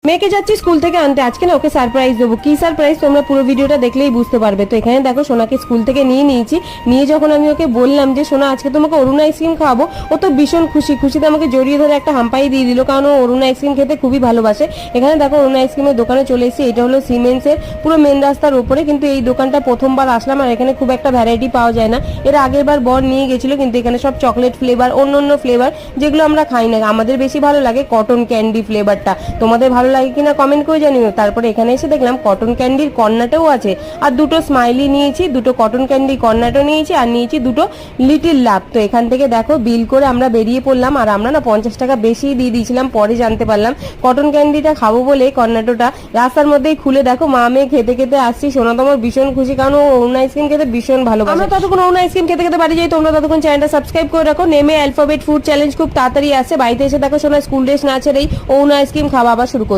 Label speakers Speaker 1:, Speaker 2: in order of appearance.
Speaker 1: মেয়েকে যাচ্ছি স্কুল থেকে আনতে, আজকে না ওকে সারপ্রাইজ দেবো। কি সারপ্রাইজ তোমরা পুরো ভিডিওটা দেখলেই বুঝতে পারবে। তো এখানে দেখো সোনাকে স্কুল থেকে নিয়েছি, নিয়ে যখন আমি ওকে বললাম যে সোনা আজকে তোমাকে অরুণ আইসক্রিম খাওয়াবো, ও তো ভীষণ খুশিতে আমাকে জড়িয়ে ধরে একটা হাম্পাই দিয়ে দিল, কারণ ও অরুণ আইসক্রিম খেতে খুবই ভালোবাসে। এখানে দেখো অরুণ আইসক্রিমের দোকানে চলে এসেছি। এটা হলো সিমেন্সের পুরো মেন রাস্তার উপরে, কিন্তু এই দোকানটা প্রথমবার আসলাম আর এখানে খুব একটা ভ্যারাইটি পাওয়া যায় না। এর আগের বার বর নিয়ে গেছিল, কিন্তু এখানে সব চকলেট ফ্লেভার, অন্য ফ্লেভার যেগুলো আমরা খাই না। আমাদের বেশি ভালো লাগে কটন ক্যান্ডি ফ্লেভারটা। তোমাদের ভালো লাগে কিনা কমেন্ট করে জানিও। তারপরে এখানে এসে দেখলাম কটন ক্যান্ডির কর্নাটাও আছে, আর দুটো স্মাইলি নিয়েছি, দুটো কটন ক্যান্ডি কর্নাটো নিয়েছি, আর নিয়েছি দুটো লিটিল লাভ। তো এখান থেকে দেখো বিল করে আমরা বেরিয়ে পড়লাম, আর আমরা না 50 টাকা বেশি দিয়ে দিয়েছিলাম, পরে জানতে পারলাম। কটন ক্যান্ডিটা খাবো বলে কর্নাটোটা রাস্তার মধ্যেই খুলে দেখো মা মেয়ে খেতে আসছি। সোনা তো আমার ভীষণ খুশি, কারণ ও অরুণ আইসক্রিম খেতে ভীষণ ভালোবাসে। আমরা ততক্ষণ অরুণ আইসক্রিম খেতে বাড়ি যাই, তোমরা ততক্ষণ চ্যানেলটা সাবস্ক্রাইব করে রাখো। নেমে অ্যালফাবেট ফুড চ্যালেঞ্জ খুব তাড়াতাড়ি আসে। বাড়িতে এসে দেখো সোনা স্কুল ড্রেস না ছেড়েই অরুণ আইসক্রিম খাওয়া আবার শুরু করে